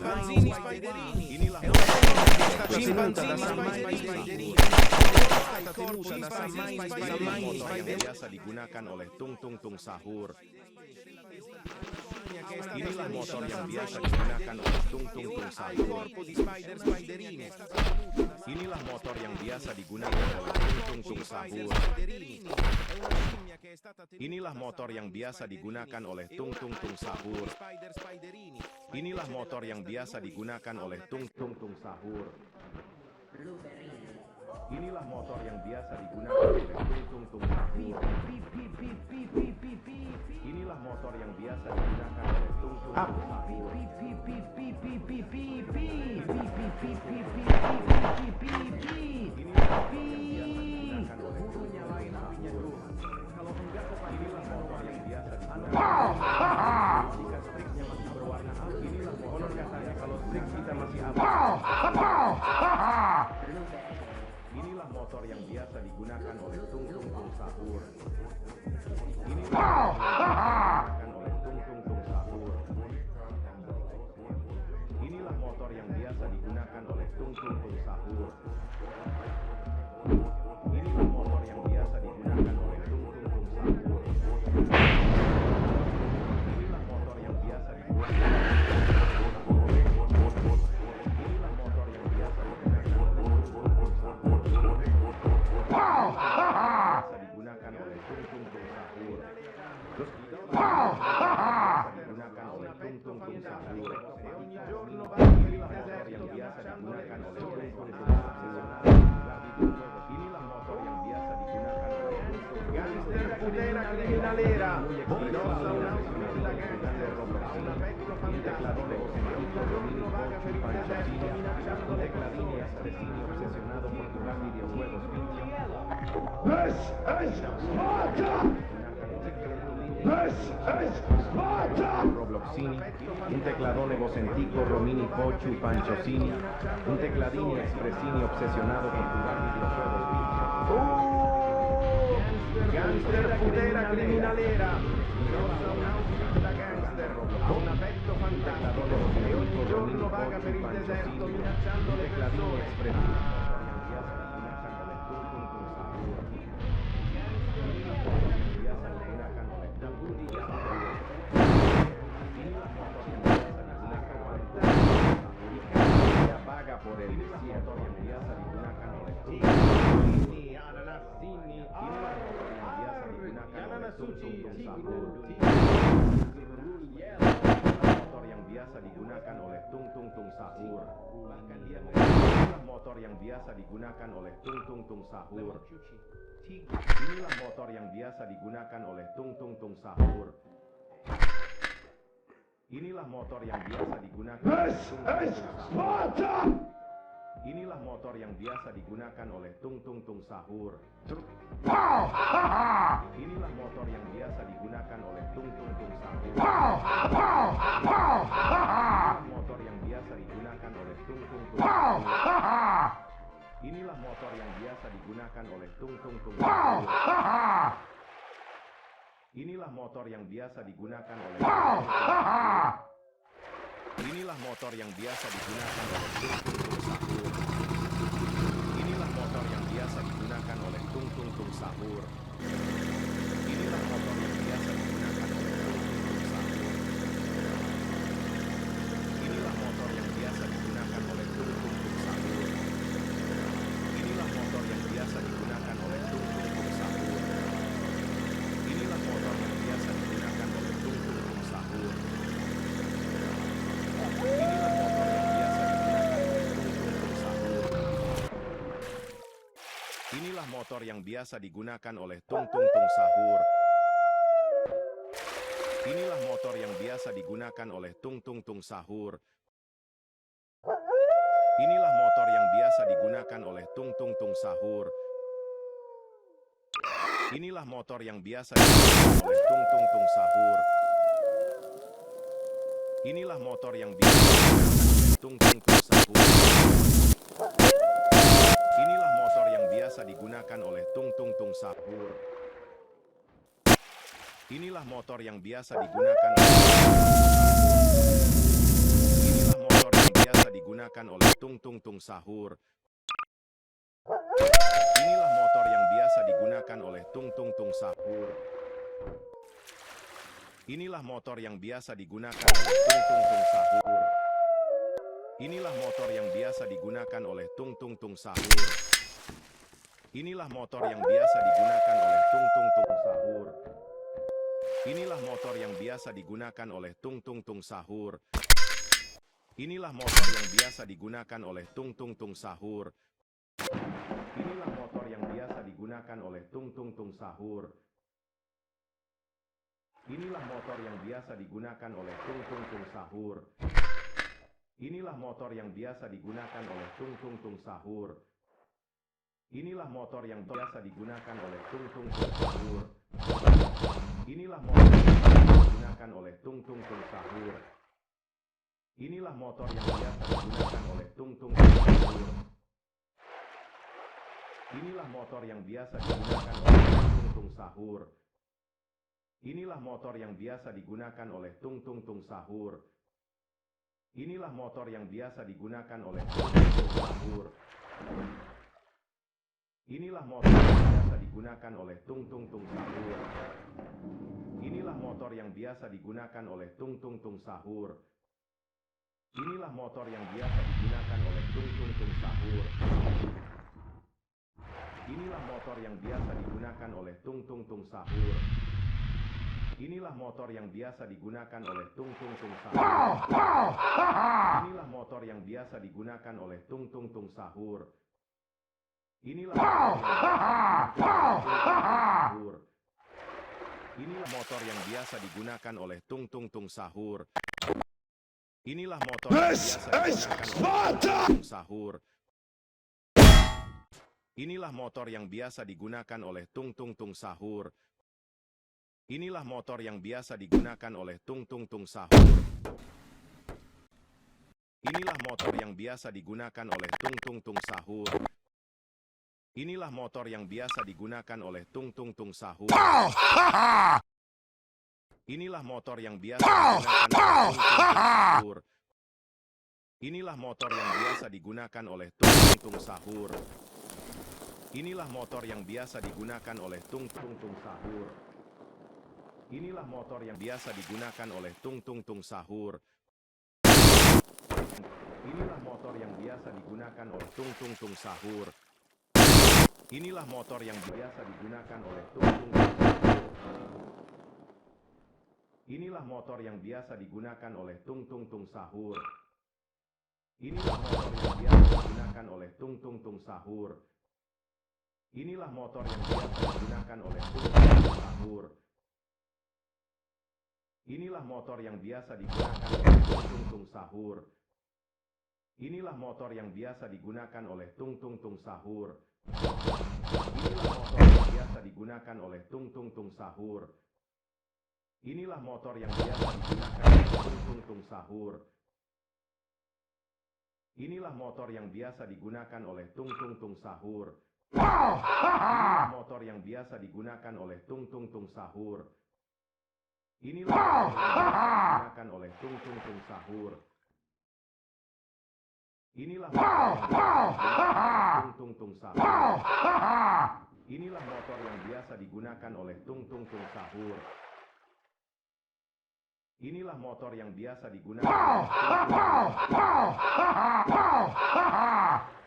Scimpanzini Spiderini. Inilah motor yang biasa digunakan oleh Tung Tung Tung Sahur. Inilah motor yang biasa digunakan oleh Tung Tung Tung Sahur. Inilah motor yang biasa digunakan oleh Tung Tung Tung Sahur. Inilah motor yang biasa digunakan oleh Tung Tung Tung Sahur. Inilah motor yang biasa digunakan oleh Tung Tung Tung Sahur. Inilah motor yang biasa digunakan oleh Tung Tung Tung Sahur. Inilah motor yang biasa digunakan oleh Tung Tung Tung Sahur. Inilah motor yang biasa digunakan oleh Tung Tung Tung Sahur. Inilah motor yang biasa digunakan oleh Tung Tung Tung Sahur. Inilah motor yang biasa digunakan oleh Tung Tung Tung Sahur. Inilah motor yang biasa digunakan oleh Tung Tung Tung Sahur. Digunakan oleh Tung Tung Tung Sahur. Inilah motor yang biasa digunakan oleh Tung Tung Tung Sahur. Inilah motor yang biasa digunakan oleh Gangster Putera Criminalera. Indossa un'automobile da gangster. Un effetto fantastico. Un vaga per il deserto minacciando le clasini assassini obsesionato por jugar videojuegos vincios. This is Sparta! This is Sparta! Robloxini, un tecladón egocéntrico Romini Pochu Panchosini, un tecladini expresini obsesionado con jugar videojuegos vincios. Gangster putera criminalera. Indossa un'outfit da gangster. Ha un affetto fantastico e ogni giorno vaga per il deserto minacciando le persone. Por el desierto yang biasa digunakan oleh Tung Tung Tung Sahur. Inilah motor yang biasa digunakan oleh Tung Tung Tung Sahur. Inilah motor yang biasa digunakan oleh Tung Tung Tung Sahur. Inilah motor yang biasa digunakan oleh Sparta! Inilah motor yang biasa digunakan oleh Tung Tung Tung Sahur. Inilah motor yang biasa digunakan oleh Tung Tung Tung Sahur. Inilah motor yang biasa digunakan oleh Tung Tung Tung Sahur. Inilah motor yang biasa digunakan oleh Tung Tung Tung Sahur. Inilah motor yang biasa digunakan oleh Tung Tung Tung Sahur. Inilah motor yang biasa digunakan oleh Tung Tung Tung Sahur. Inilah motor yang biasa digunakan oleh Tung Tung Tung Sahur. Inilah motor yang biasa digunakan oleh Tung Tung Tung Sahur. Inilah motor yang biasa digunakan oleh Tung Tung Tung Sahur. Inilah motor yang biasa digunakan oleh Tung Tung Tung Sahur. Inilah motor yang biasa digunakan oleh Tung Tung Tung Sahur. Inilah motor yang biasa digunakan oleh Tung Tung Tung Sahur. Inilah motor yang biasa digunakan oleh Tung Tung Tung Sahur. Inilah motor yang biasa digunakan oleh Tung Tung Tung Sahur. Inilah motor yang biasa digunakan oleh Tung Tung Tung Sahur. Inilah motor yang biasa digunakan oleh Tung Tung Tung Sahur. Inilah motor yang biasa digunakan oleh Tung Tung Tung Sahur. Inilah motor yang biasa digunakan oleh Inilah motor biasa digunakan oleh tung tung tung sahur. Inilah motor yang biasa digunakan oleh tung tung tung sahur. Inilah motor yang biasa digunakan oleh tung tung tung sahur. Inilah motor yang biasa digunakan oleh tung tung tung sahur. Inilah motor yang biasa digunakan oleh tung tung tung sahur. Inilah motor yang biasa digunakan oleh tung tung tung sahur. Inilah motor yang biasa digunakan oleh tung tung tung sahur. Inilah motor yang biasa digunakan oleh tung tung tung sahur. Inilah motor yang biasa digunakan oleh tung tung tung sahur. Inilah motor yang biasa digunakan oleh tung tung tung sahur. Inilah motor yang biasa digunakan oleh tung tung tung sahur. Inilah motor yang biasa digunakan oleh tung tung tung sahur. Inilah motor yang biasa digunakan oleh tung tung tung sahur. Inilah motor yang biasa digunakan oleh tung tung tung sahur. Inilah motor yang biasa digunakan oleh tung tung tung sahur. Inilah motor yang biasa digunakan oleh tung tung tung sahur. Inilah motor yang biasa digunakan oleh tung tung tung sahur. Inilah motor yang biasa digunakan oleh tung tung tung sahur. Inilah motor yang biasa digunakan oleh tung tung tung sahur. Inilah motor yang biasa digunakan oleh tung tung tung sahur. Inilah motor yang biasa digunakan oleh tung tung tung sahur. Inilah motor yang biasa digunakan oleh tung tung tung sahur. Inilah motor yang biasa digunakan oleh tung tung tung sahur. Inilah motor yang biasa digunakan oleh tung tung tung sahur. Inilah motor yang biasa digunakan oleh tung tung tung sahur. Inilah motor yang biasa digunakan oleh tung tung tung sahur. Inilah motor yang biasa digunakan oleh tung tung tung sahur. Inilah motor yang biasa digunakan oleh tung tung tung sahur. Inilah motor yang biasa digunakan oleh tung tung tung sahur. Inilah motor yang biasa digunakan oleh tung tung tung sahur. Inilah motor yang biasa digunakan oleh tung tung tung sahur. Inilah motor yang biasa digunakan oleh tung tung tung sahur. Inilah motor yang biasa digunakan oleh tung tung tung sahur. Inilah motor yang biasa digunakan oleh tung tung tung sahur. Inilah motor yang biasa digunakan oleh tung tung tung sahur. Inilah motor yang biasa digunakan oleh tung tung tung sahur. Inilah motor yang biasa digunakan oleh tung tung tung sahur. Inilah motor yang biasa digunakan oleh tung tung tung sahur. Inilah motor yang biasa digunakan oleh tung tung tung sahur. Inilah motor yang biasa digunakan oleh tung tung tung sahur. Inilah motor yang biasa digunakan oleh tung tung tung sahur. Inilah motor yang biasa digunakan oleh tung tung tung sahur. Inilah motor yang biasa digunakan oleh tung tung tung sahur. Inilah motor yang biasa digunakan oleh tung tung tung sahur. Inilah motor yang biasa digunakan oleh tung tung tung sahur. Inilah motor yang biasa digunakan oleh tung tung tung sahur. Inilah motor yang biasa digunakan oleh tung tung tung sahur.